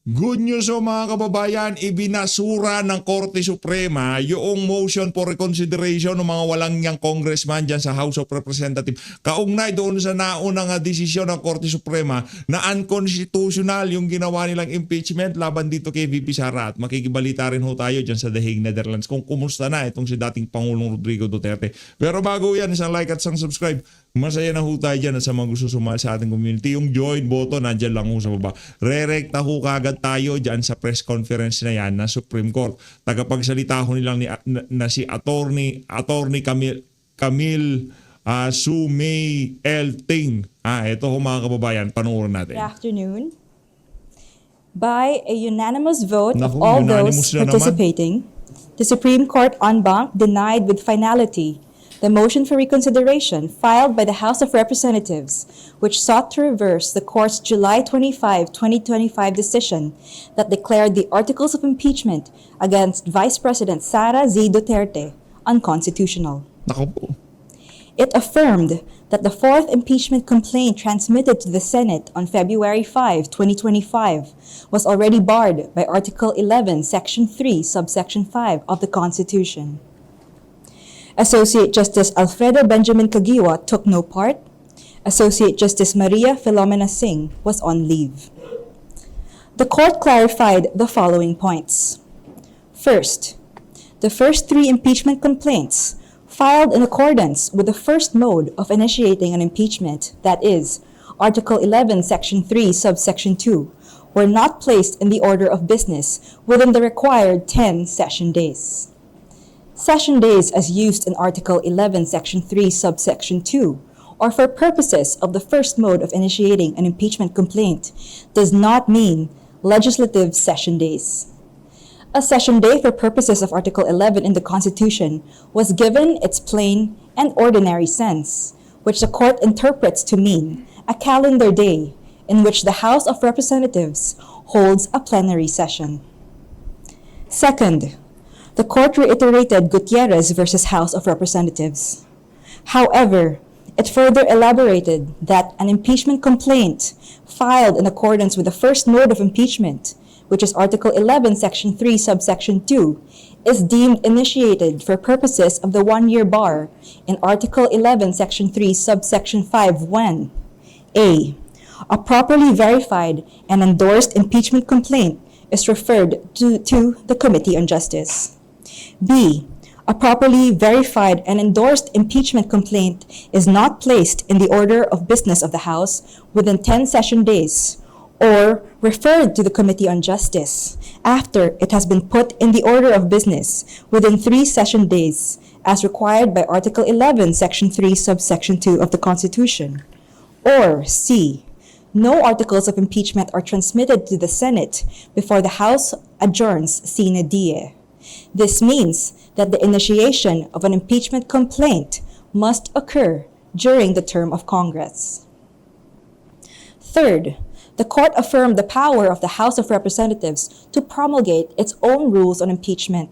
Good news mga kababayan, ibinasura ng Korte Suprema yung motion for reconsideration ng mga walang niyang congressman dyan sa House of Representatives. Kaugnay doon sa naunang desisyon ng Korte Suprema na unconstitutional yung ginawa nilang impeachment laban dito kay VP Sara. At makikibalita rin ho tayo dyan sa The Hague, Netherlands kung kumusta na itong si dating Pangulong Rodrigo Duterte. Pero bago yan, isang like at isang subscribe. Masaya na ho tayo dyan at sa mga gusto sumali sa ating community. Yung join button, nandyan lang ho sa baba. Re-recta ho kagad tayo dyan sa press conference na yan na Supreme Court. Tagapagsalita ho nilang na si Attorney Camille Sumay L. Ting. Ito ho mga kababayan, panoorin natin. Good afternoon. By a unanimous vote of Naku, all unanimous those na naman. participating, the Supreme Court en banc denied with finality the motion for reconsideration filed by the House of Representatives, which sought to reverse the court's July 25, 2025 decision that declared the articles of impeachment against Vice President Sara Z. Duterte unconstitutional. Naku po. It affirmed that the fourth impeachment complaint transmitted to the Senate on February 5, 2025 was already barred by Article 11, Section 3, Subsection 5 of the Constitution. Associate Justice Alfredo Benjamin Caguioa took no part. Associate Justice Maria Filomena Singh was on leave. The court clarified the following points. First, the first three impeachment complaints filed in accordance with the first mode of initiating an impeachment, that is, Article 11, Section 3, Subsection 2, were not placed in the order of business within the required 10 session days. Session days as used in Article 11, Section 3, Subsection 2, or for purposes of the first mode of initiating an impeachment complaint, does not mean legislative session days. A session day for purposes of Article 11 in the Constitution was given its plain and ordinary sense, which the court interprets to mean a calendar day in which the House of Representatives holds a plenary session. Second, the court reiterated Gutierrez versus House of Representatives. However, it further elaborated that an impeachment complaint filed in accordance with the first mode of impeachment, which is Article 11, Section 3, Subsection 2, is deemed initiated for purposes of the one-year bar in Article 11, Section 3, Subsection 5 when a properly verified and endorsed impeachment complaint is referred to the Committee on Justice. B. A properly verified and endorsed impeachment complaint is not placed in the order of business of the House within 10 session days, or referred to the Committee on Justice after it has been put in the order of business within 3 session days, as required by Article 11, Section 3, Subsection 2 of the Constitution. Or C. No articles of impeachment are transmitted to the Senate before the House adjourns sine die. This means that the initiation of an impeachment complaint must occur during the term of Congress. Third, the court affirmed the power of the House of Representatives to promulgate its own rules on impeachment.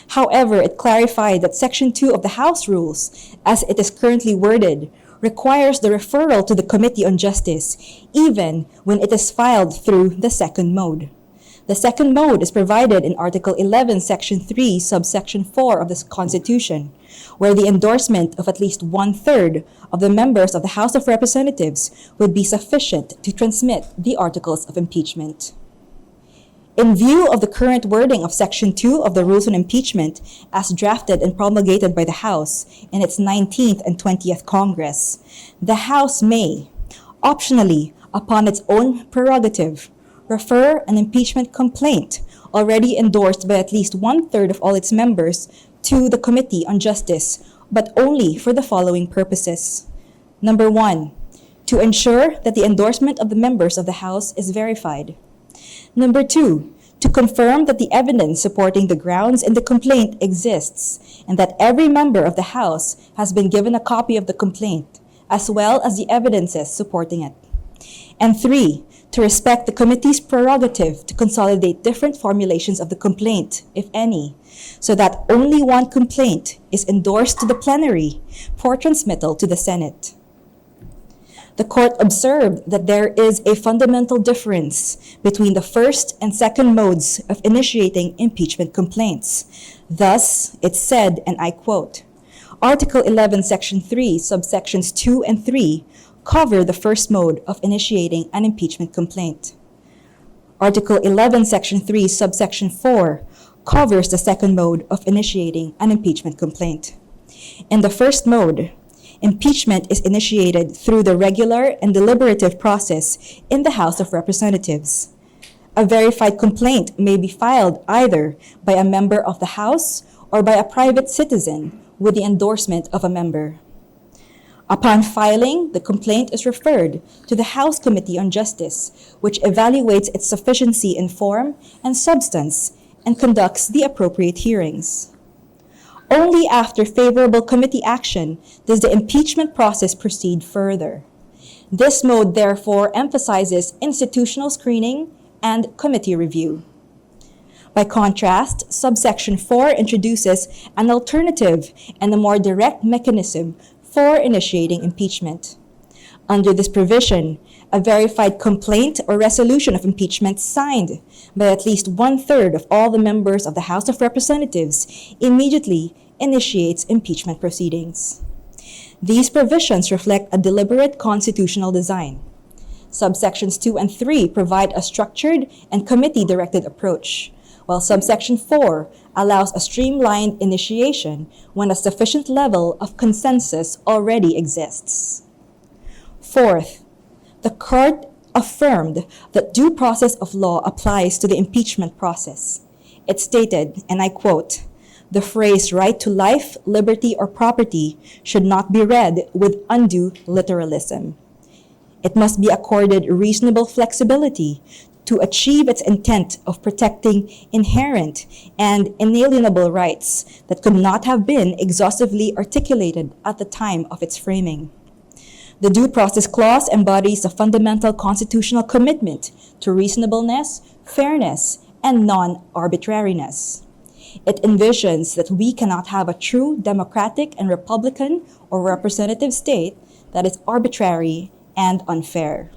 However, it clarified that Section 2 of the House Rules, as it is currently worded, requires the referral to the Committee on Justice, even when it is filed through the second mode. The second mode is provided in Article 11, Section 3, Subsection 4 of the Constitution, where the endorsement of at least 1/3 of the members of the House of Representatives would be sufficient to transmit the articles of impeachment. In view of the current wording of Section 2 of the Rules on Impeachment as drafted and promulgated by the House in its 19th and 20th Congress, the House may, optionally, upon its own prerogative, refer an impeachment complaint already endorsed by at least 1/3 of all its members to the Committee on Justice, but only for the following purposes. Number 1, to ensure that the endorsement of the members of the House is verified. Number 2, to confirm that the evidence supporting the grounds in the complaint exists and that every member of the House has been given a copy of the complaint, as well as the evidences supporting it. And 3, to respect the committee's prerogative to consolidate different formulations of the complaint, if any, so that only one complaint is endorsed to the plenary for transmittal to the Senate. The court observed that there is a fundamental difference between the first and second modes of initiating impeachment complaints. Thus, it said, and I quote, Article 11, Section 3, subsections 2 and 3 cover the first mode of initiating an impeachment complaint. Article 11, Section 3, subsection 4 covers the second mode of initiating an impeachment complaint. In the first mode, impeachment is initiated through the regular and deliberative process in the House of Representatives. A verified complaint may be filed either by a member of the House or by a private citizen with the endorsement of a member. Upon filing, the complaint is referred to the House Committee on Justice, which evaluates its sufficiency in form and substance and conducts the appropriate hearings. Only after favorable committee action does the impeachment process proceed further. This mode, therefore, emphasizes institutional screening and committee review. By contrast, subsection 4 introduces an alternative and a more direct mechanism for initiating impeachment. Under this provision, a verified complaint or resolution of impeachment signed by at least 1/3 of all the members of the House of Representatives immediately initiates impeachment proceedings. These provisions reflect a deliberate constitutional design. Subsections 2 and 3 provide a structured and committee-directed approach, while subsection 4 allows a streamlined initiation when a sufficient level of consensus already exists. Fourth, the court affirmed that due process of law applies to the impeachment process. It stated, and I quote, "The phrase right to life, liberty, or property should not be read with undue literalism. It must be accorded reasonable flexibility to achieve its intent of protecting inherent and inalienable rights that could not have been exhaustively articulated at the time of its framing. The Due Process Clause embodies a fundamental constitutional commitment to reasonableness, fairness, and non-arbitrariness. It envisions that we cannot have a true democratic and republican or representative state that is arbitrary and unfair.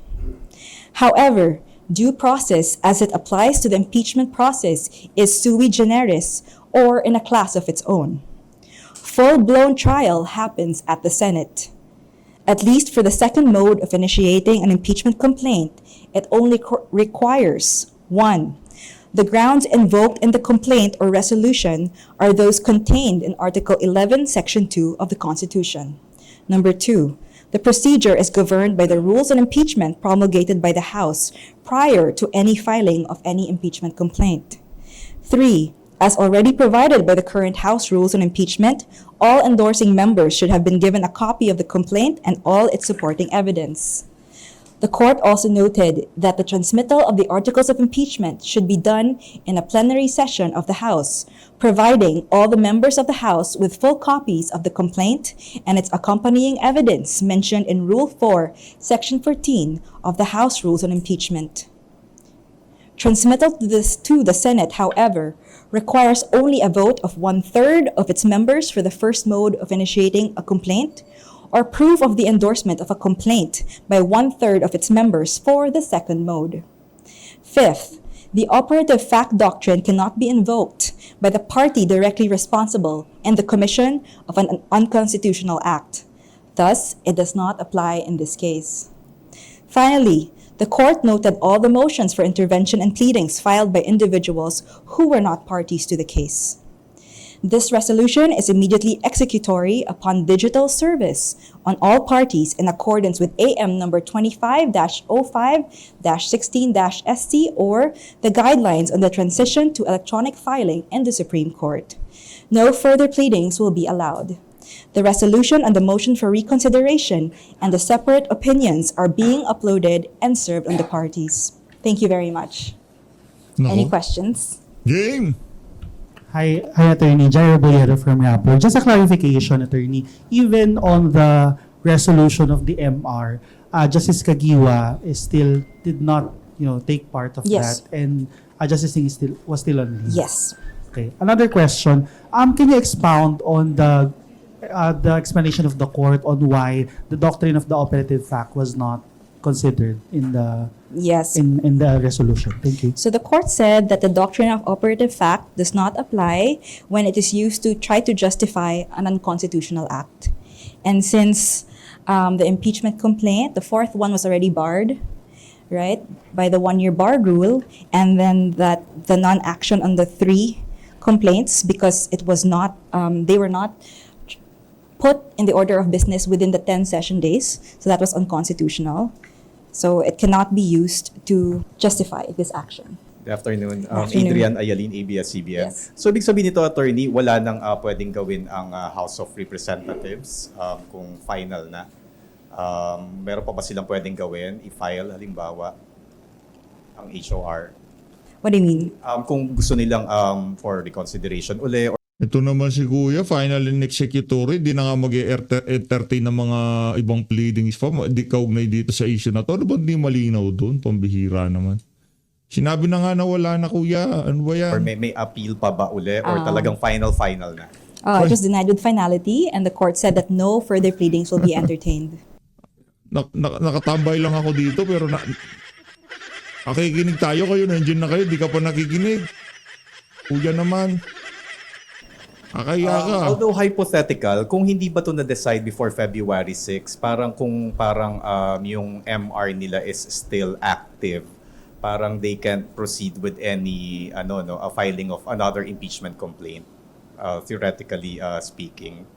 However, due process as it applies to the impeachment process is sui generis or in a class of its own. Full-blown trial happens at the Senate. At least for the second mode of initiating an impeachment complaint, it only requires 1. The grounds invoked in the complaint or resolution are those contained in Article 11, Section 2 of the Constitution. Number 2, the procedure is governed by the rules on impeachment promulgated by the House prior to any filing of any impeachment complaint. 3, as already provided by the current House rules on impeachment, all endorsing members should have been given a copy of the complaint and all its supporting evidence. The court also noted that the transmittal of the articles of impeachment should be done in a plenary session of the House, providing all the members of the House with full copies of the complaint and its accompanying evidence mentioned in Rule 4, Section 14 of the House Rules on Impeachment. Transmittal to the Senate, however, requires only a vote of 1/3 of its members for the first mode of initiating a complaint, or proof of the endorsement of a complaint by 1/3 of its members for the second mode. Fifth, the operative fact doctrine cannot be invoked by the party directly responsible in the commission of an unconstitutional act. Thus, it does not apply in this case. Finally, the court noted all the motions for intervention and pleadings filed by individuals who were not parties to the case. This resolution is immediately executory upon digital service on all parties in accordance with AM number 25-05-16-SC or the guidelines on the transition to electronic filing in the Supreme Court. No further pleadings will be allowed. The resolution on the motion for reconsideration and the separate opinions are being uploaded and served on the parties. Thank you very much. Any questions? Game! Hi, Attorney Jairo Bolero from Rappler. Just a clarification, Attorney. Even on the resolution of the MR, Justice Kagiwa did not, take part of Yes. that, and Justice Singh was still on leave. Yes. Okay. Another question. Can you expound on the the explanation of the court on why the doctrine of the operative fact was not considered in the Yes. in the resolution. Thank you. So the court said that the doctrine of operative fact does not apply when it is used to try to justify an unconstitutional act. And since the impeachment complaint, the fourth one was already barred, right, by the 1-year bar rule, and then that the non-action on the 3 complaints because it was not, they were not put in the order of business within the 10 session days, so that was unconstitutional. So it cannot be used to justify this action. Good afternoon. Afternoon. Adrian Ayalin, ABS-CBN. Yes. So, ibig sabihin nito, attorney, wala nang pwedeng gawin ang House of Representatives kung final na. Meron pa ba silang pwedeng gawin? I-file, halimbawa, ang HOR? What do you mean? Kung gusto nilang for reconsideration uli or Ito naman si Kuya, final and executory, di na nga mag-entertain ng mga ibang pleadings pa. Di kaugnay dito sa issue na to. Ano ba di malinaw doon? Pambihira naman. Sinabi na nga na wala na, Kuya. Ano ba or yan? may appeal pa ba uli or talagang final na? It was denied with finality, and the court said that no further pleadings will be entertained. Nakatambay lang ako dito pero nakikinig tayo, kayo nandiyan na kayo, di ka pa nakikinig. Kuya naman. Akaya ka. Although hypothetical, kung hindi ba ito na-decide before February 6, parang yung MR nila is still active, parang they can't proceed with any a filing of another impeachment complaint, theoretically speaking.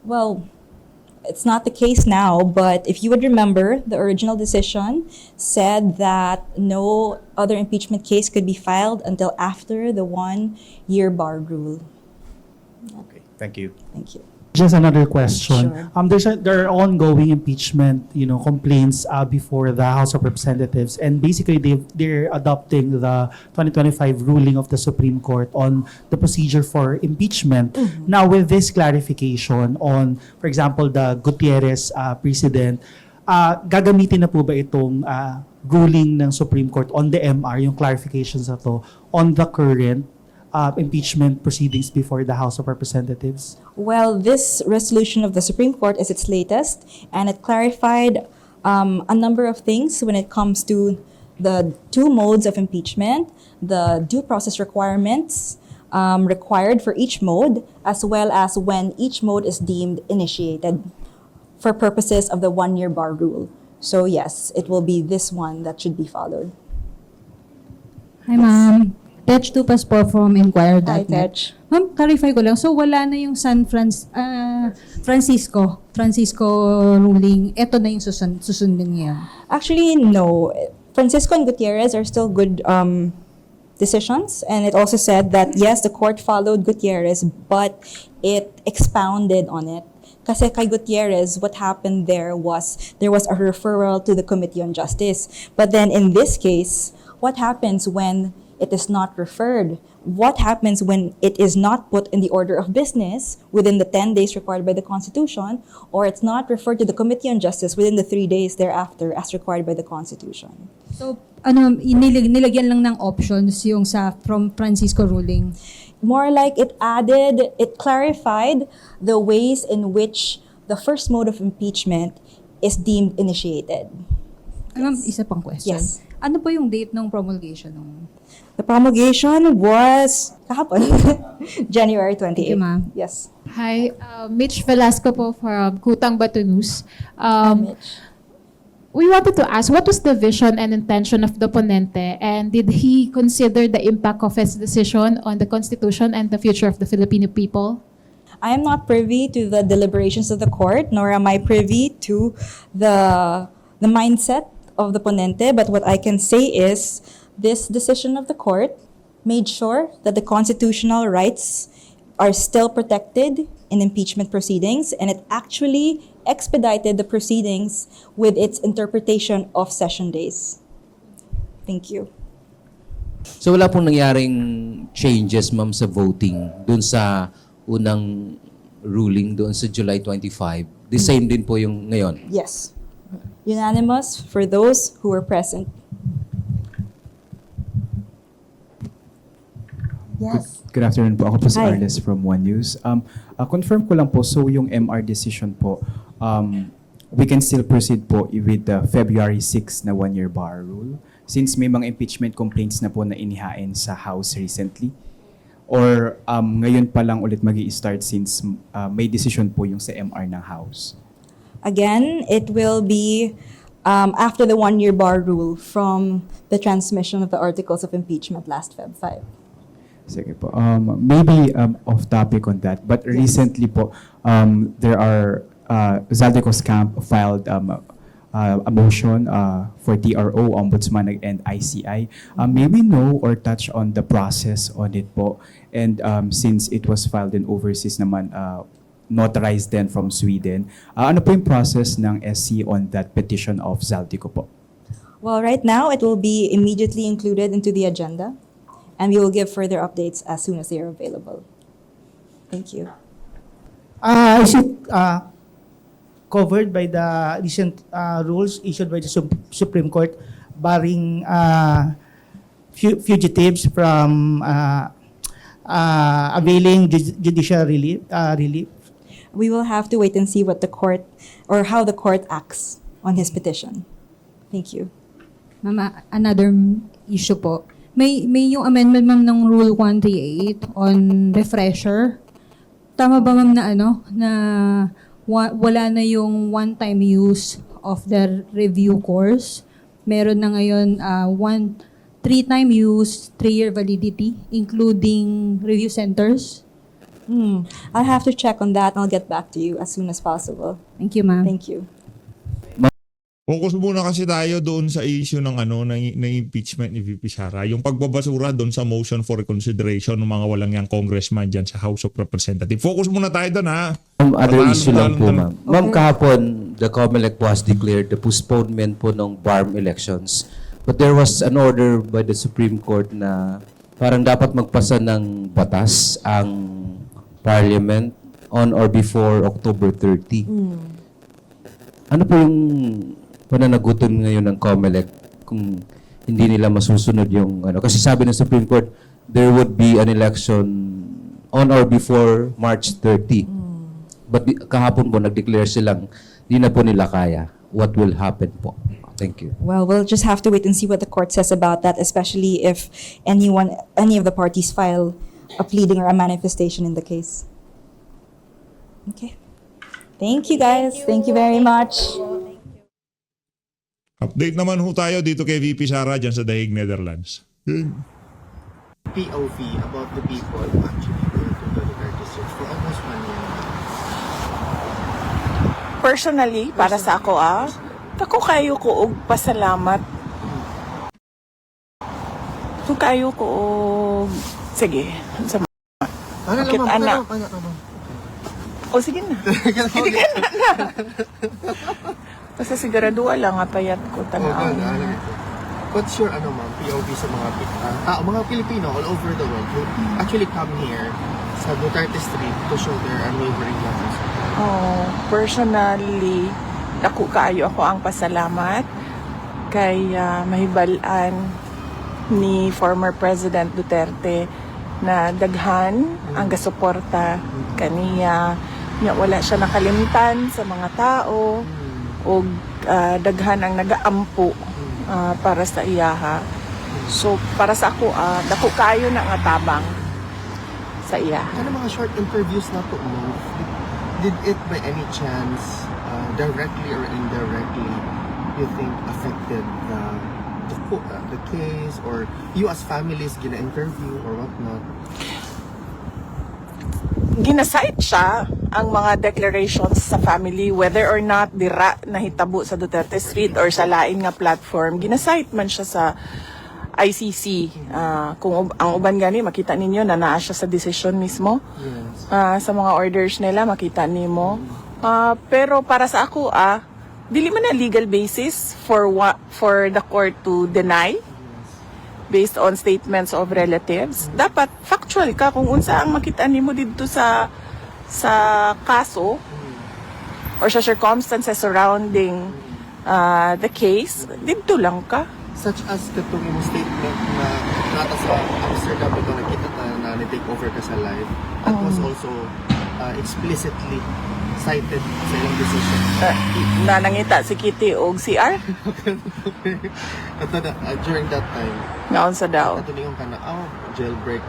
Well, it's not the case now, but if you would remember, the original decision said that no other impeachment case could be filed until after the 1-year bar rule. Okay, thank you. Thank you. Just another question. Sure. There are ongoing impeachment, complaints before the House of Representatives, and basically they're adopting the 2025 ruling of the Supreme Court on the procedure for impeachment. Now, with this clarification on, for example, the Gutierrez precedent, gagamitin na po ba itong ruling ng Supreme Court on the MR, yung clarifications na to, on the current impeachment proceedings before the House of Representatives? Well, this resolution of the Supreme Court is its latest, and it clarified a number of things when it comes to the 2 modes of impeachment, the due process requirements required for each mode, as well as when each mode is deemed initiated for purposes of the 1-year bar rule. So yes, it will be this one that should be followed. Hi, ma'am. Tech Tupas po from Hi, Inquirer.net. Tech. Ma'am, clarify ko lang. So, wala na yung Francisco ruling. Ito na yung susundin niya. Actually, no. Francisco and Gutierrez are still good decisions. And it also said that, yes, the court followed Gutierrez, but it expounded on it. Kasi kay Gutierrez, what happened there was a referral to the Committee on Justice. But then in this case, what happens when it is not referred? What happens when it is not put in the order of business within the 10 days required by the Constitution, or it's not referred to the Committee on Justice within the 3 days thereafter as required by the Constitution? So, nilagyan lang ng options yung from Francisco ruling. More like it clarified the ways in which the first mode of impeachment is deemed initiated. Ma'am, isa pang question. Yes. Ano po yung date ng promulgation ng The promulgation was kahapon, January 28. Thank you, ma'am. Yes. Hi, Mitch Velasco po from Kutang Batu News. Mitch. We wanted to ask, what was the vision and intention of the ponente, and did he consider the impact of his decision on the Constitution and the future of the Filipino people? I am not privy to the deliberations of the court, nor am I privy to the mindset of the ponente, but what I can say is this decision of the court made sure that the constitutional rights are still protected in impeachment proceedings, and it actually expedited the proceedings with its interpretation of session days. Thank you. So wala pong nangyaring changes, ma'am, sa voting dun sa unang ruling doon sa July 25. The same din po yung ngayon. Yes. Unanimous for those who were present. Yes. Good afternoon po. Ako po si Hi. Arles from One News. Confirm ko lang po, so yung MR decision po, we can still proceed po with the February 6 na one-year bar rule since may mga impeachment complaints na po na inihain sa House recently? Or ngayon pa lang ulit magi-start since may decision po yung sa MR ng House? Again, it will be after the one-year bar rule from the transmission of the articles of impeachment last Feb 5. Sige po. Maybe off topic on that, but recently po, there are, Zaldico's camp filed a motion for TRO, Ombudsman, and ICI. May we know or touch on the process on it po? And since it was filed in overseas naman, notarized then from Sweden, ano po yung process ng SC on that petition of Zaldico po? Well, right now, it will be immediately included into the agenda, and we will give further updates as soon as they are available. Thank you. Is it covered by the recent rules issued by the Supreme Court barring fugitives from availing judicial relief? We will have to wait and see what the court or how the court acts on his petition. Thank you. Ma'am, another issue po. May yung amendment ma'am ng Rule 138 on refresher. Tama ba ma'am na na wala na yung one-time use of the review course? Meron na ngayon 3-time use, 3-year validity, including review centers. I'll have to check on that and I'll get back to you as soon as possible. Thank you, ma'am. Thank you. Focus muna kasi tayo doon sa issue ng ng impeachment ni VP Sara, yung pagbabasura doon sa motion for reconsideration ng mga walang yang congressman diyan sa House of Representatives. Focus muna tayo doon ha. Other issue lang po, ma'am. Ma'am, Okay. kahapon, the COMELEC was declared the postponement po ng BARM elections. But there was an order by the Supreme Court na parang dapat magpasa ng batas ang Parliament on or before October 30. Ano po yung pananagutan ngayon ng COMELEC kung hindi nila masusunod yung kasi sabi ng Supreme Court there would be an election on or before March 30. But kahapon po nag-declare silang di na po nila kaya. What will happen po? Thank you. Well, we'll just have to wait and see what the court says about that, especially if any of the parties file a pleading or a manifestation in the case. Okay. Thank you, guys. Thank you very much. Update naman ho tayo dito kay VP Sara dyan sa Daig, Netherlands. Yun. POV about the people actually going to the Duterte Street for almost 1 year. Personally, para sa ako tako kayo ko og pasalamat. Kung kayo ko og sige, sa Ano Bakit, naman? anak? Ano? o sige na. Hindi ka na. Basta siguraduha lang nga payat ko tanaw. What's your ma'am, POV sa mga mga Pilipino all over the world who actually come here sa Duterte Street to show their unwavering love? Oh, personally, dako kaayo ako ang pasalamat kay mahibalan ni former President Duterte na daghan ang gasuporta kaniya. Nya wala siya nakalimtan sa mga tao o daghan ang nagaampo para sa iyaha. So para sa ako, dako kayo na nga tabang sa iyaha. Ano mga short interviews na po mo? Did it by any chance, directly or indirectly, you think affected the case or you as families gina-interview or whatnot? Ginasite siya ang mga declarations sa family whether or not dira nahitabo sa Duterte Street or sa lain nga platform. Ginasite man siya sa ICC. Kung ang uban gani makita ninyo na naa siya sa decision mismo. Yes. Sa mga orders nila makita nimo. Pero para sa ako dili man na legal basis for the court to deny based on statements of relatives. Dapat factual ka kung unsa ang makita nimo didto sa kaso or sa circumstances surrounding the case, didto lang ka. Such as katong imong statement na nata sa Amsterdam ito nakita ta na ni-take over ka sa live. That was also explicitly cited sa ilang decision. Na nangita si Kitty og CR? Ito na, during that time, Ngaon sa daw. ito na yung jailbreak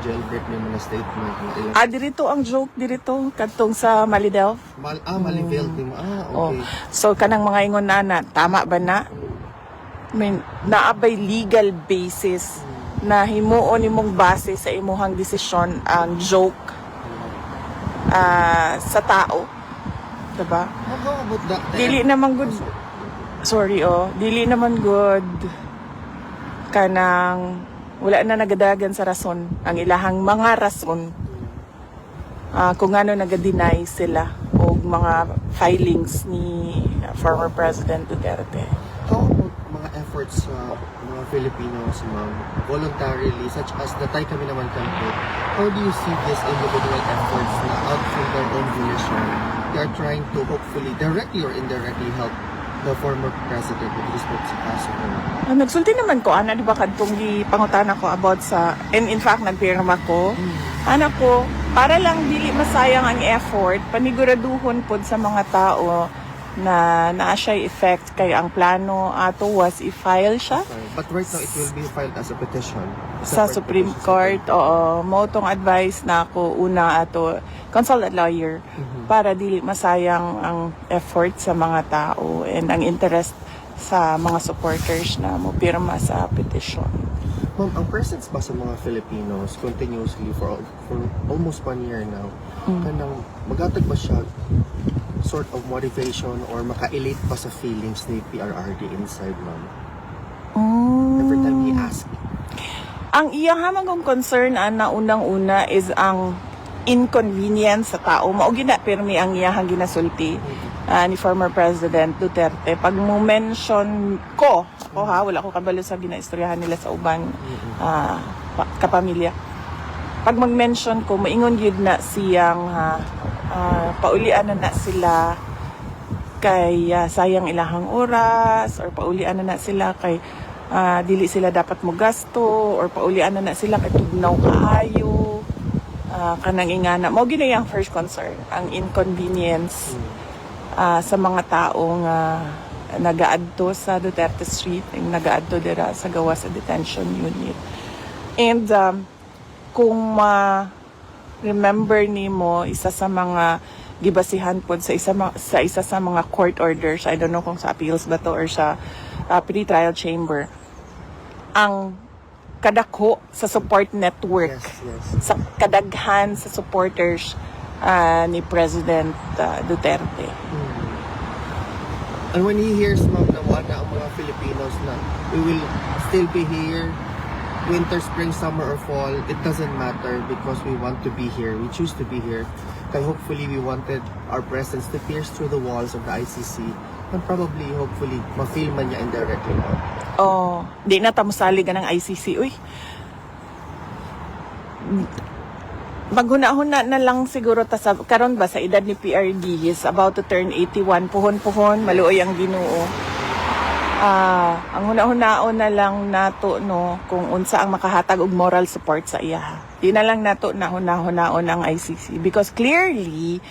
na mga statement. Na ilang, Dirito ang joke dirito kadtong sa Malidelf. Malivelt mo. Oh. Okay. So kanang mga ingon na tama ba na? I mean, naabay legal basis na himuon imong base sa imuhang desisyon ang joke sa tao. Diba? How about that? Dili naman good. Sorry dili naman good kanang wala na nagadagan sa rason ang ilahang mga rason kung ano naga-deny sila og mga filings ni former President Duterte. How about mga efforts sa mga Filipinos, voluntarily, such as natay kami naman campaign? How do you see these individual efforts na out from their own volition? They are trying to hopefully directly or indirectly help the former president with respect sa kaso na. Nagsulti naman ko, di ba kadtong pangutana ko about sa, and in fact, nagpirma ko, anak ko, para lang dili masayang ang effort, paniguraduhon pod sa mga tao na naa siya effect kay ang plano ato was i-file siya But right now, it will be filed as a petition. sa Supreme Court. Oo, mo tong advice na ako una ato consult a lawyer para dili masayang ang effort sa mga tao and ang interest sa mga supporters na mo pirma sa petition. Ma'am, ang presence ba sa mga Filipinos continuously for almost 1 year now, kanang magatag ba siya sort of motivation or maka-elate pa sa feelings ni PRRD inside, ma'am? Every time he asks. Ang iyang hamang concern na unang-una is ang inconvenience sa tao. Maugi na pirmi ang iyang ginasulti ni former President Duterte. Pag mo mention ko, wala ko kabalo sa ginaistoryahan nila sa ubang kapamilya. Pag mag-mention ko, maingon yun na siyang paulian na sila kay sayang ilahang oras or paulian na sila kay dili sila dapat mo gasto or paulian na sila kay tugnaw kaayo kanang ingana mo gina yung first concern ang inconvenience sa mga taong nagaadto sa Duterte Street nagaadto dira sa gawa sa detention unit and kung remember nimo isa sa mga gibasihan pod sa isa sa mga court orders, I don't know kung sa appeals ba to or sa pre-trial chamber, ang kadako sa support network, sa kadaghan sa supporters ni President Duterte. And when he hears, ma'am, na wala ang mga Filipinos na we will still be here, winter, spring, summer, or fall, it doesn't matter because we want to be here. We choose to be here. Kaya hopefully we wanted our presence to pierce through the walls of the ICC and probably, hopefully, ma-feel man niya indirectly. Di na tamusali ka ng ICC. Uy, maghuna-huna na lang siguro karon ba sa edad ni PRD, is about to turn 81, puhon-puhon, maluoy ang Ginoo. Ang huna-hunaon na lang nato kung unsa ang makahatag og moral support sa iya. Di na lang nato na huna-hunaon ang ICC because clearly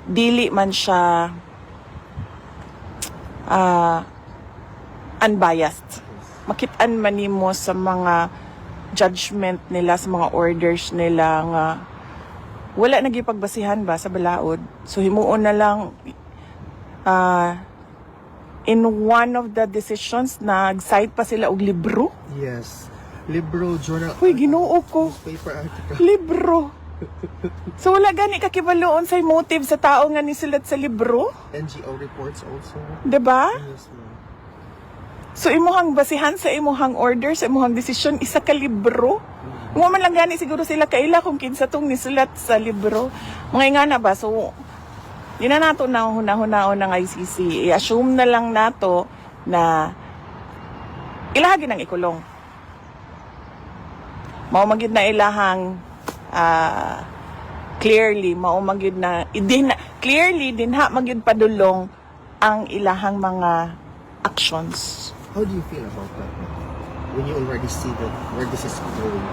dili man siya unbiased. Makit-an man nimo sa mga judgment nila, sa mga orders nila nga wala nagipagbasihan ba sa balaod. So himuon na lang in one of the decisions, nag-cite pa sila og libro. Yes. Libro, journal. Uy, Ginoo ko. Newspaper article. Libro. So wala gani kakibaloon sa motive sa tao nga nisulat sa libro? NGO reports also. Diba? Yes, ma'am. So imuhang basihan sa imuhang order, sa imuhang desisyon, isa ka libro? Mo man lang gani siguro sila kaila kung kinsa tong nisulat sa libro. Mga ingana ba? So di na nato na hunahunahon ng ICC. I-assume na lang nato na ilahagi ng ikulong. Mao magid na ilahang clearly, mao magid na clearly dinha magid padulong ang ilahang mga actions. How do you feel about that? when you already see that where this is going?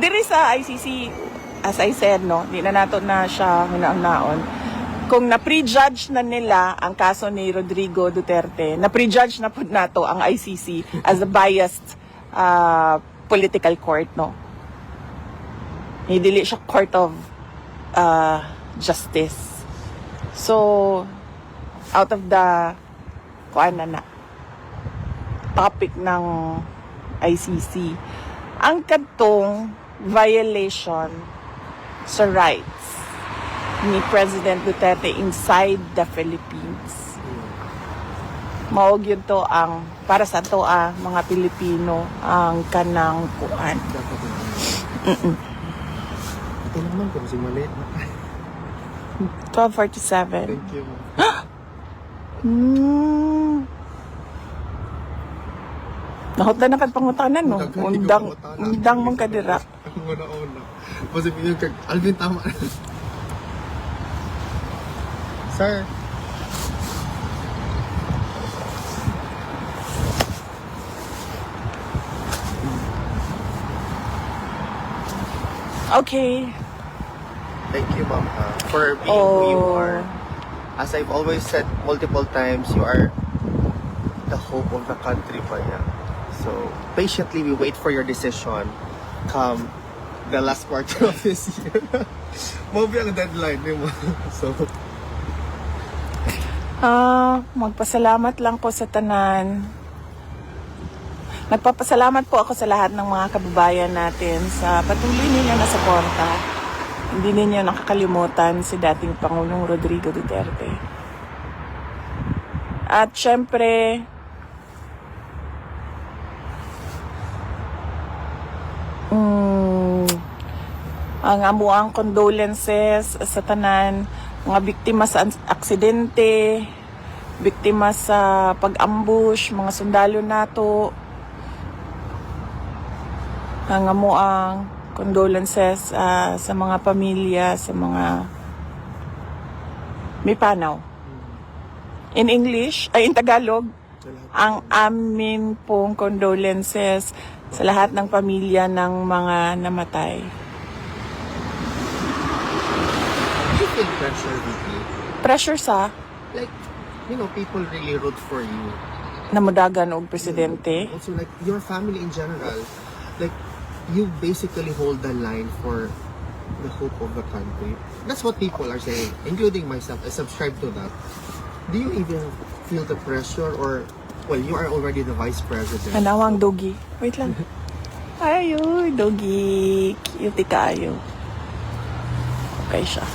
Diri sa ICC, as I said, no, di na nato na siya hunaon-naon. Kung na-prejudge na nila ang kaso ni Rodrigo Duterte, na-prejudge na po nato ang ICC as a biased political court, no. Hindi siya court of justice. So, out of the topic ng ICC, ang kadtong violation sa rights ni President Duterte inside the Philippines. Maog yun to ang, para sa to mga Pilipino, ang kanang kuan. Ito naman kung si maliit na. 12:47. Thank you. Nahutla na kag pangutanan, no? Undang mong kadira. Ang una-una. Kasi yung Alvin, tama. Sir. Okay. Thank you, Ma'am, for being who you are. As I've always said multiple times, you are the hope of the country pa yan. So, patiently we wait for your decision come the last quarter of this year. Mabi ang deadline mo. So, magpasalamat lang po sa tanan. Nagpapasalamat po ako sa lahat ng mga kababayan natin sa patuloy ninyo na suporta. Hindi ninyo nakakalimutan si dating Pangulong Rodrigo Duterte. At syempre, ang amuang condolences sa tanan, mga biktima sa aksidente, biktima sa pag-ambush, mga sundalo nato. Ang amuang condolences sa mga pamilya, sa mga may panaw. In English, in Tagalog, ang amin pong condolences sa lahat ng pamilya ng mga namatay. do you feel pressure, Vicky? Pressure sa Like, people really root for you. namadagan og presidente. Also, like, your family in general, like, you basically hold the line for the hope of the country. That's what people are saying, including myself. I subscribe to that. Do you even feel the pressure or, well, you are already the vice president. Hanawang Dogi. Wait lang. Ayoy, Dogi. Cute kaayo. Okay siya.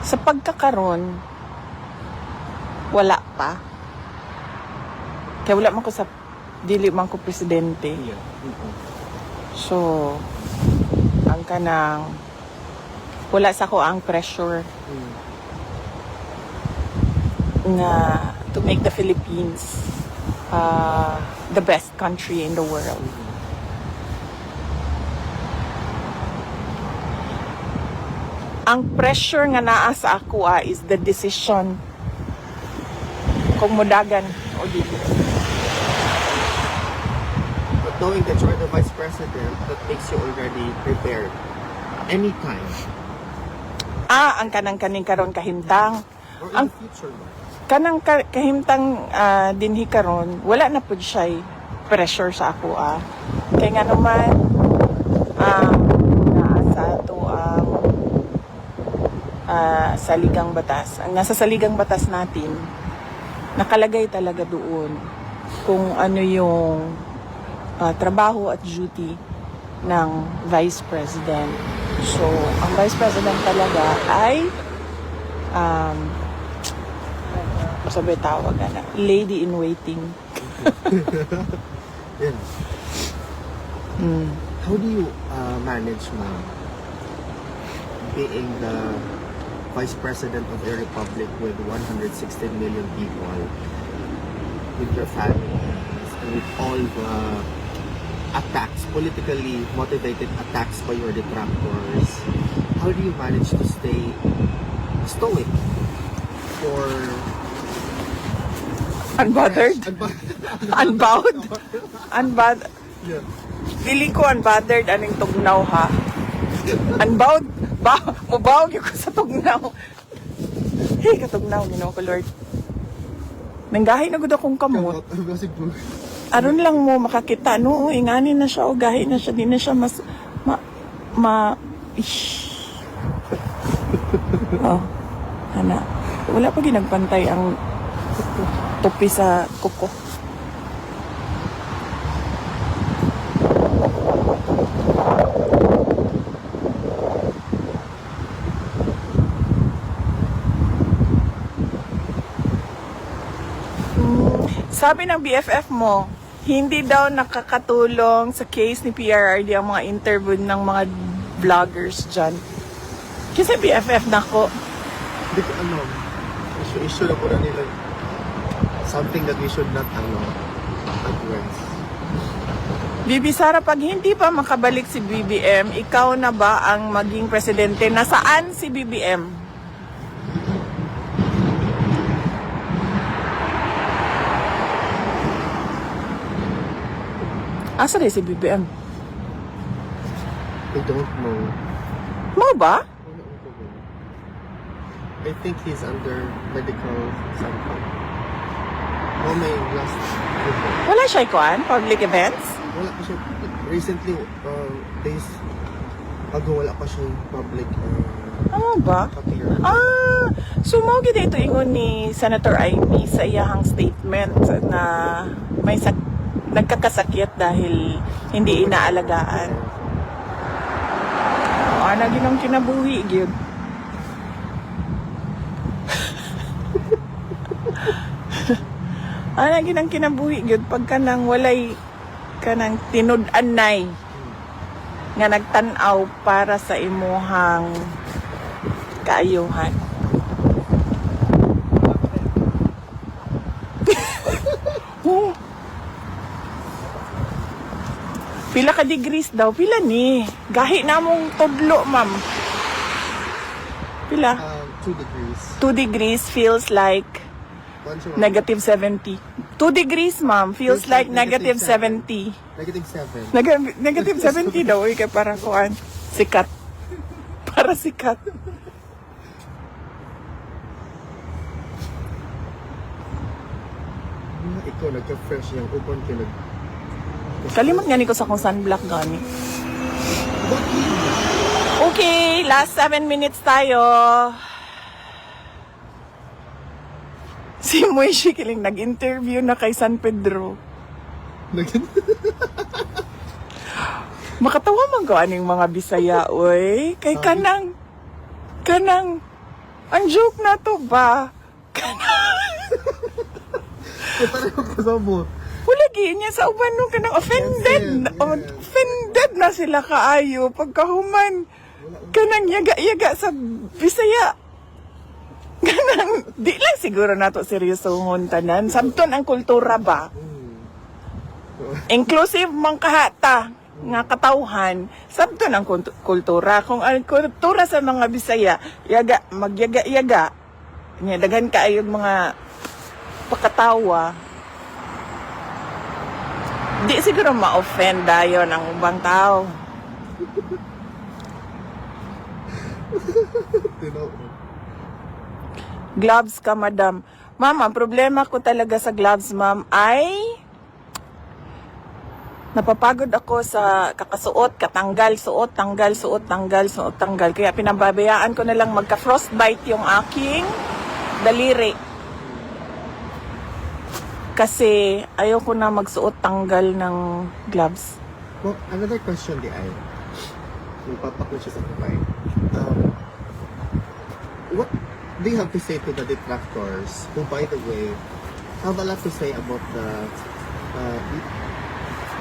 Sa pagkakaroon, wala pa. Kaya wala man ko sa dili man ko presidente. Yeah. So, ang kanang wala sa ko ang pressure na to make the Philippines the best country in the world. Ang pressure nga naa sa ako is the decision kung modagan o dili. But knowing that you're the vice president, that makes you already prepared. Anytime. Ang kanang-kaning karon kahimtang. Or in Ang the future. kanang kahimtang dinhi karon, wala na pud siya pressure sa ako Kaya nga naman naa sa ato saligang batas. Ang nasa saligang batas natin, nakalagay talaga doon kung ano yung trabaho at duty ng Vice President. So, ang Vice President talaga ay sabi tawag na, lady in waiting. Yeah. How do you manage, ma'am, being the Vice President of a republic with 116 million people, with your family, and with all the attacks, politically motivated attacks by your detractors, how do you manage to stay stoic or Unbothered? Unbound? Unbothered? Yeah. Dili ko unbothered aning tugnaw ha. Unbound? Mubawag yung ko sa tugnaw. Hey, katugnaw, Ginoo ko Lord. Nanggahi na gud akong kamot. Aron lang mo makakita, no? Ingani na siya o gahi na siya. Di na siya mas... Oh, ana. Wala pa ginagpantay ang tupi sa kuko. Sabi ng BFF mo, hindi daw nakakatulong sa case ni PRRD ang mga interview ng mga vloggers dyan. Kasi BFF na ko. Hindi ko issue na po na nila something that we should not address. Bibi Sara, pag hindi pa makabalik si BBM, ikaw na ba ang maging presidente? Nasaan si BBM? Asa rin si BBM? I don't know. Mo ba? I think he's under medical something. Oh, may last report. Wala siya ikuan? Public events? Wala pa siya. Recently, days ago, wala pa siya public Ano ba? appear. So mo gid ito ingon ni Senator Amy sa iyahang statement na may nagkakasakit dahil hindi inaalagaan. Ana ginang kinabuhi gyud. Ana ginang kinabuhi gyud pagka nang walay kanang tinud-anay nga nagtan-aw para sa imuhang kaayuhan. Pila ka degrees daw? Pila ni? Gahi na mong tudlo, ma'am. Pila? 2 degrees. 2 degrees feels like negative 70. 2 degrees, ma'am, feels like negative 70. Negative 7. Negative 70 daw. Uy, kaya parang kuhan. Sikat. Para sikat. Ikaw, nagka-fresh yung upon ka Kalimot nga ni ko sa kung sunblock gani. Okay, last 7 minutes tayo. Si Moishi Kiling nag-interview na kay San Pedro. Makatawa man ko aning mga Bisaya, oy. Kay kanang, ang joke na to ba? Wala niya sa uban nung kanang offended. Offended na sila kaayo. Pagkahuman, kanang yaga-yaga sa Bisaya. Kanang, di lang siguro nato seryosohon tanan. Sabton ang kultura ba? Inclusive mang kahata nga katawhan. Sabton ang kultura. Kung ang kultura sa mga Bisaya, magyaga-yaga. Daghan kaayong mga pakatawa. Di siguro ma-offend dayon ang ubang tao. Gloves ka, madam. Ma'am, ang problema ko talaga sa gloves, ma'am, ay napapagod ako sa kakasuot, katanggal, suot, tanggal, suot, tanggal, suot, tanggal. Kaya pinababayaan ko na lang magka-frostbite yung aking daliri. Kasi ayoko na magsuot tanggal ng gloves. Well, another question di ay. Magpapaklo siya sa kapay. What do you have to say to the detractors who, by the way, have a lot to say about the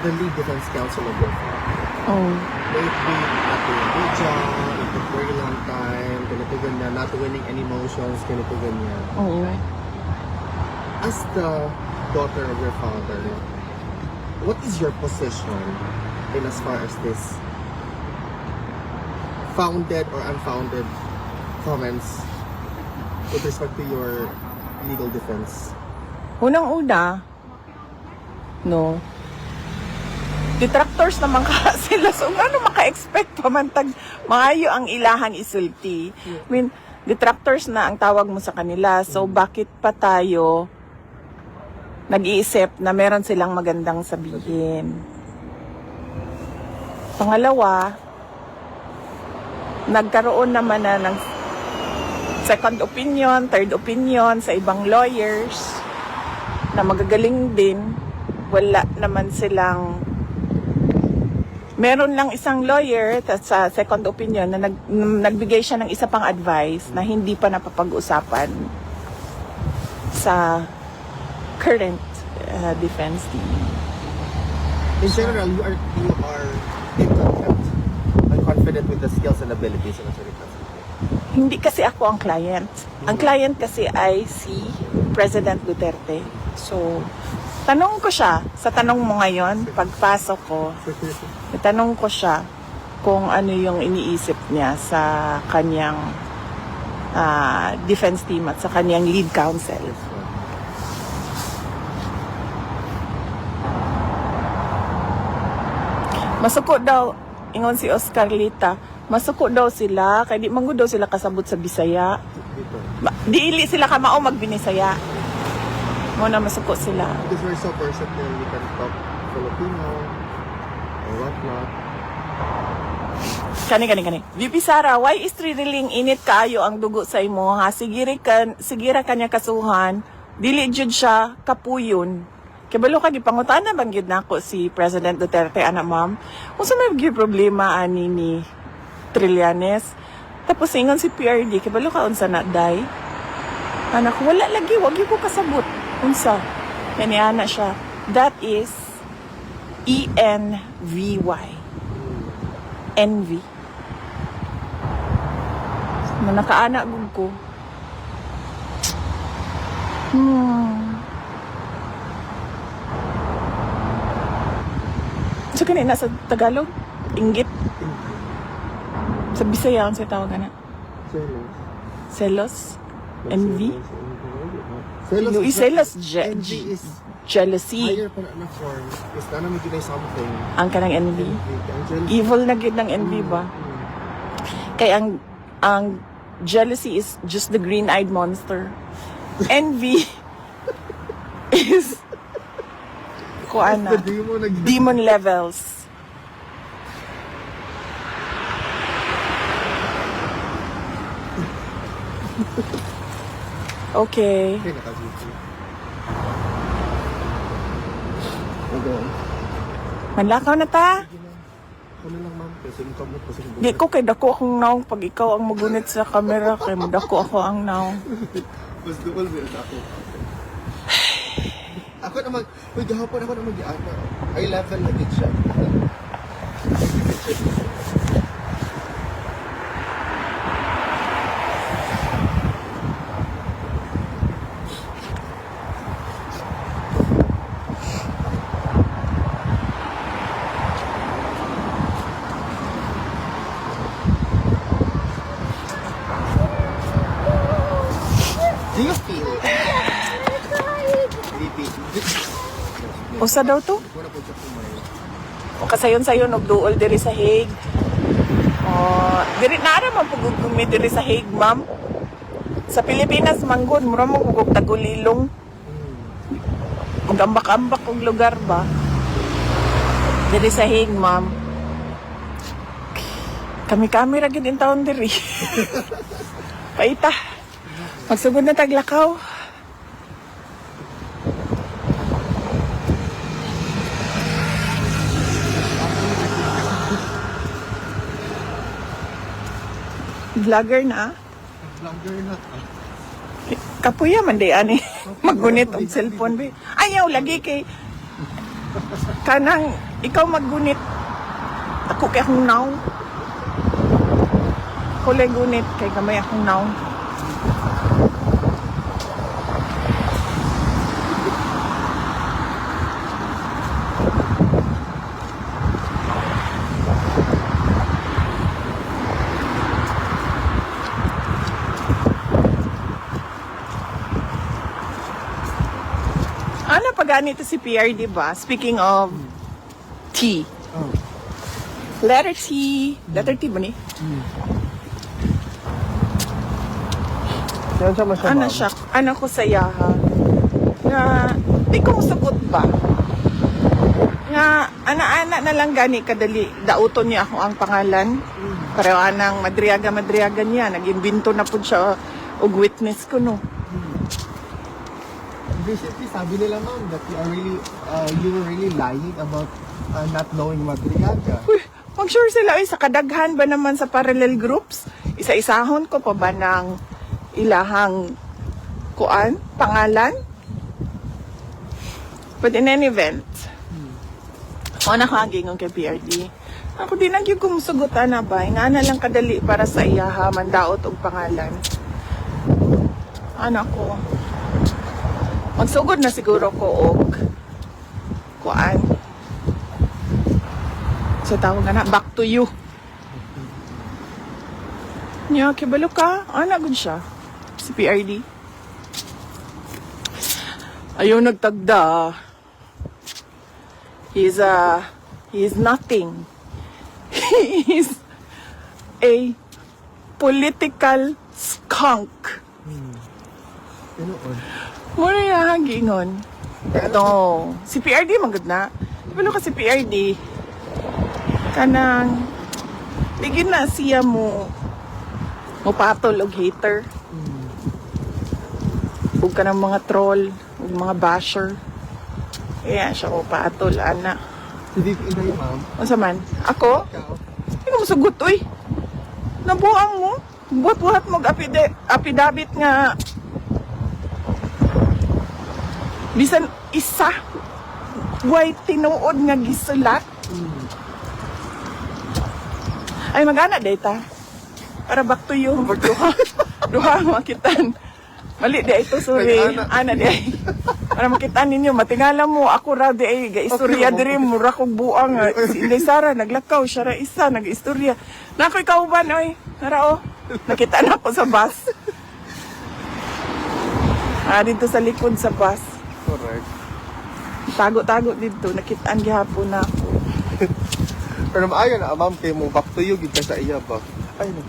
lead defense counsel of your father? Oh. Lately, not doing a good job, it took very long time, ganito ganyan, not winning any motions, ganito ganyan. Oh. As the daughter of your father, what is your position in as far as this founded or unfounded comments with respect to your legal defense? Unang-una, no, detractors naman ka sila. So, ano maka-expect pa man tag maayo ang ilahang isulti? I mean, detractors na ang tawag mo sa kanila. So, bakit pa tayo nag-iisip na meron silang magandang sabihin? Pangalawa, nagkaroon naman na ng second opinion, third opinion sa ibang lawyers na magagaling din. Wala naman silang, meron lang isang lawyer sa second opinion na nagbigay siya ng isa pang advice na hindi pa napapag-usapan sa current defense team. In general, you are incompetent and confident with the skills and abilities of attorney counsel. Hindi kasi ako ang client. Ang client kasi ay si President Duterte. So, tanong ko siya, sa tanong mo ngayon, pagpasok ko, tanong ko siya kung ano yung iniisip niya sa kanyang defense team at sa kanyang lead counsel. Masuko daw, ingon si Oscar Lita, masuko daw sila, kaya di manggo daw sila kasabot sa Bisaya. Diili sila kamao magbinisaya. Mo na masuko sila. Because we're so versatile, we can talk Filipino or whatnot. Kani. VP Sara, why is thrilling init kaayo ang dugo sa imo ha? Sigira kanya kasuhan, dili jud siya kapuyon. Kabalo ka gipangutana bang gyud nako si President Duterte ana ma'am. Unsa may gyud problema ani ni Trillanes? Tapos ingon si PRD, kabalo ka unsa na day? Anak wala lagi, wag gyud ko kasabot. Unsa? Kani ana siya. That is ENVY. Envy. Na nakaana gud ko. So kanina sa Tagalog, inggit. Sa Bisaya ang tawag na. Selos. Envy. Selos. Envy is Jealousy. higher pa na form. Is na namin ginay something. Ang kanang envy. Ang jealousy. Evil na gid ng envy ba? Kaya ang jealousy is just the green-eyed monster. Envy is kuana. Demon levels. Okay. Okay, nakagusto. Okay. Manlakaw na ta. Ano lang ma'am, kasi yung kamot kasi Di ko kay dako akong naong pag ikaw ang magunit sa camera kay madako ako ang naong. mas dual din ako. Ako naman, gahapon ako naman giana. High level na din siya. Do you feel? Usa daw to? O kasayon-sayon og duol diri sa Hague. Diri naara man pugog kumi diri sa Hague, ma'am. Sa Pilipinas manggod mura mo pugog tagulilong. Ug ambak-ambak og lugar ba? Diri sa Hague, ma'am. Kami ra gid in taon diri. Paita. Magsugod na taglakaw. Vlogger na? Vlogger na. Kapuya man di ani. Maggunit og cellphone be. Ayaw lagi kay kanang ikaw maggunit. Ako kay akong naw. Kulay gunit kay kamay akong naw. ba ganito si PRD ba? Speaking of T. Oh. Letter T. Letter T ba ni? Yan siya masama. Ano siya? Ano ko sa yaha? Nga, di ko musagot ba? Nga, ana-ana na lang gani kadali. Dauton niya ako ang pangalan. Pareho anang madriaga niya. Nag-imbento na po siya og witness ko, no? Basically, sabi nila ma'am that you were really lying about not knowing Madriaga. Uy, mag-sure sila, sa kadaghan ba naman sa parallel groups? Isa-isahon ko pa ba ng ilahang pangalan? But in any event, ako nakagingon kay PRD. Ako din nagyog kumusugutan na ba? Nga na lang kadali para sa iyaha, mandaot og pangalan. Anak ko. Magsugod na siguro ko og sa tawag na, back to you. Nya, kibalo ka? Ana gud siya. Si PRD. Ayaw nagtagda. He is nothing. He is a political skunk. Muna yung gingon. Ito, si PRD magod na. Pero kasi PRD, kanang, bigyan na siya mo patol og hater. Huwag ka ng mga troll, huwag mga basher. Kaya siya mo patol, ana. Hindi inday ma'am. Masa man? Ako? Hindi ko masugot, uy. Nabuang mo. Buhat-buhat mo apidabit nga. Bisan isa. Way tinuod nga gisulat. Ay, mag-ana data. Para back to you. Duha, makitan. Mali di ito, sorry. Ana di ay. Para makitaan ninyo, matingala mo, ako ra di ay, ga-istorya diri, mura kong buang. Si Inday Sara, naglakaw, siya ra isa, nag-istorya. Na ako'y kauban, oy. Nara, oh. Nakita na ako sa bus. Dito sa likod sa bus. Correct. Tago-tago dito, nakitaan gihapon na ako. Pero maayo na ma'am kay mo back to you gid ka sa iya ba? Ay no.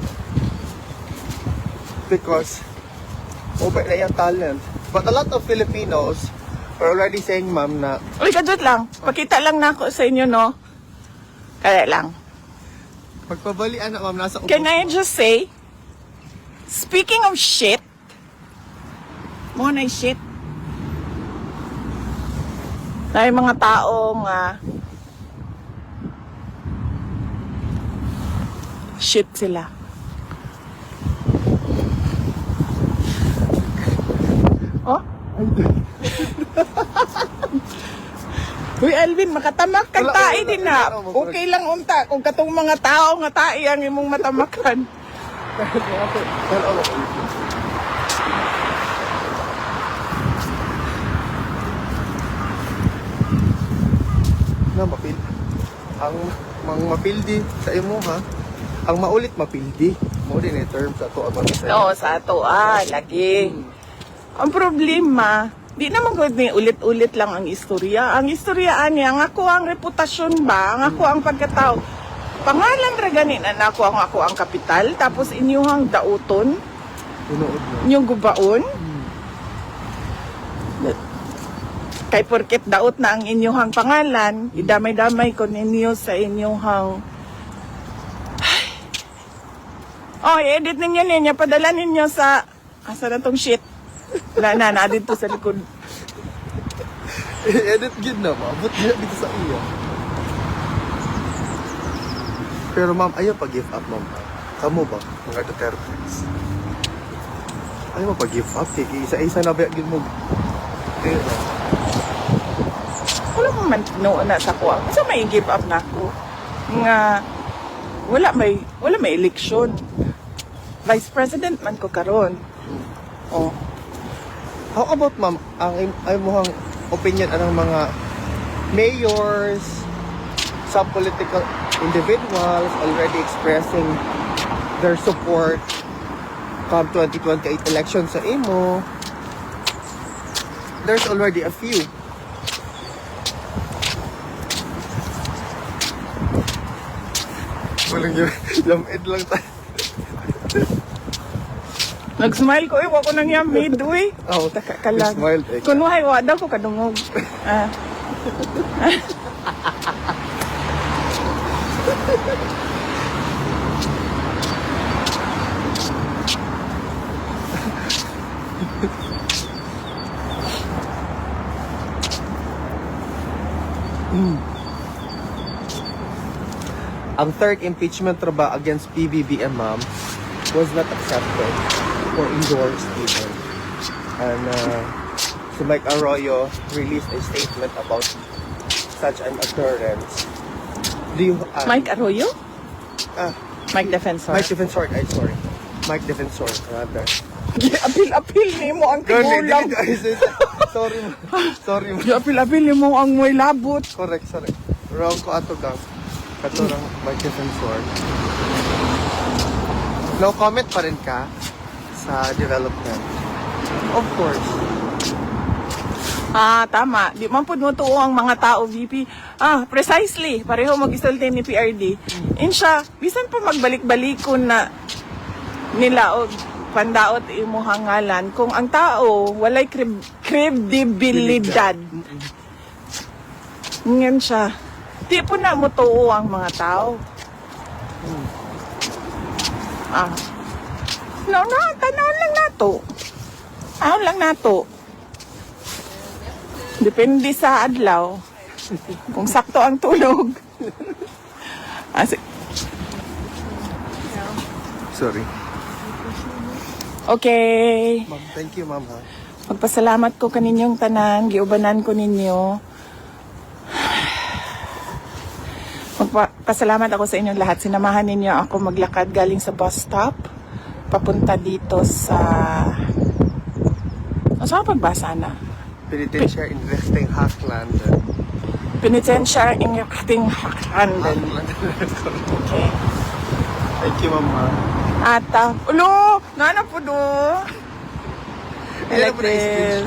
Because open na yung talent. But a lot of Filipinos are already saying ma'am na Uy, kadot lang. Pakita lang na ako sa inyo, no? Kaya lang. pagpabalian na ma'am nasa Can I just say, speaking of shit, mo na shit. May mga taong shit sila. Oh? Uy, Alvin, makatamak kag tae din na. Okay lang unta kung katong mga tao nga tae ang imong matamakan. na mapil. Ang mapildi sa imo ha. Ang maulit mapildi. Mo din yung term sa to about sa. No, sa ato lagi. Ang problema, di naman ko ni ulit-ulit lang ang istorya. Ang istorya niya, ang ako ang reputasyon ba, ang ako ang pagkatao. Pangalan ra gani na ako ang kapital, tapos inyong dauton, inyong gubaon. Kay porket daot na ang inyong pangalan, idamay-damay ko ninyo sa inyong Oh, i-edit ninyo, padala ninyo sa asa na tong shit. Wala na dito sa likod. Edit gid na maabot dito sa iya. Pero ma'am, ayaw pag-give up ma'am. Kamu ba? Mga Dutertes. Ayaw mo pag-give up. Isa-isa na ba gid mo? Wala mo man na sa ko. Sa may give up na ako. Nga wala may eleksyon. Vice President man ko karon. Oh. How about ma'am, ang imong opinion anong mga mayors, some political individuals already expressing their support come 2028 election sa imo? There's already a few Walang lamid lang tayo. Nag-smile ko, iwa ko nang yamid, uy. Oh, Taka ka lang. smiled, eh. Kunuhay, wa daw ko kadungog. Ah. Ang third impeachment traba against PBBM, ma'am, was not accepted or endorsed even. And si Mike Arroyo released a statement about such an occurrence. Do you... Mike Arroyo? Ah, Mike Defensor. Mike Defensor, sorry. Mike Defensor, rather. Apil-apil ni mo ang tigulang. Sorry, ma'am. Sorry, ma'am. Apil-apil ni mo ang may labot. Correct, sorry. Wrong ko ato gang. Katurang Mike Defensor. No comment pa rin ka sa development. Of course. Ah, tama. Di man po mo tuo ang mga tao, VP. Ah, precisely. Pareho mag-isulti ni PRD. Insya, bisan pa magbalik-balikon na nila o pandaot imo hangalan kung ang tao walay kredibilidad. Ngayon siya. Di po na mo tuo ang mga tao. Ah. No, tanaw lang nato. Tanaw lang nato. Depende sa adlaw. Kung sakto ang tulog. Sorry. Okay. Ma'am, thank you, ma'am. Ha? Magpasalamat ko kaninyong tanan. Giubanan ko ninyo. Magpasalamat ako sa inyong lahat. Sinamahan ninyo ako maglakad galing sa bus stop. Papunta dito sa... Saan ang pagbasa na? Penitentiary in Rechting Hackland. Penitentiary in Rechting Hackland. Okay. Thank you, ma'am. Ha? At, ulo! Nana po do! I like this.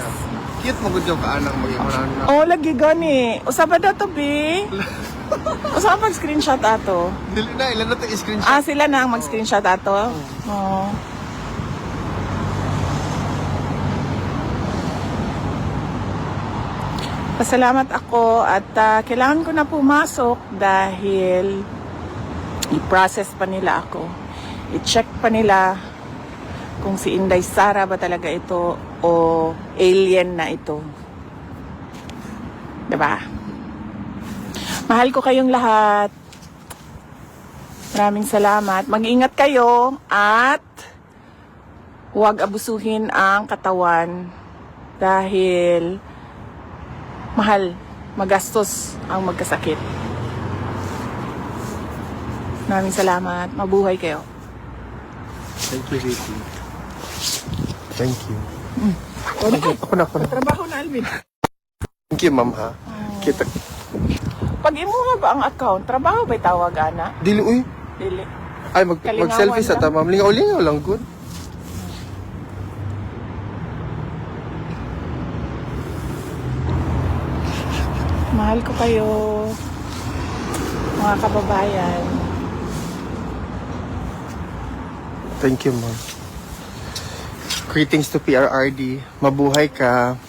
Cute mo gudyo ka anang mag-imunan na. Oh, lagi gani. Usaba daw to, be. Usaba mag-screenshot ato. Dili na, ilan na ito i-screenshot. Ah, sila na ang mag-screenshot ato? Oo. Pasalamat ako at kailangan ko na pumasok dahil i-process pa nila ako. I-check pa nila kung si Inday Sara ba talaga ito o alien na ito. Diba? Mahal ko kayong lahat. Maraming salamat. Mag-ingat kayo at huwag abusuhin ang katawan dahil mahal, magastos ang magkasakit. Maraming salamat. Mabuhay kayo. Thank you, Vicky. Thank you. Ako na. Trabaho na, Alvin. Thank you, ma'am, ha? Kita. Pag imuha ba ang account, trabaho ba'y tawag, ana? Dili, uy. Dili. Ay, Kalingawan mag-selfie sa lang. ta, ma'am. Lingaw-lingaw lang, good. Mahal ko kayo, mga kababayan. Thank you, ma'am. Greetings to PRRD. Mabuhay ka.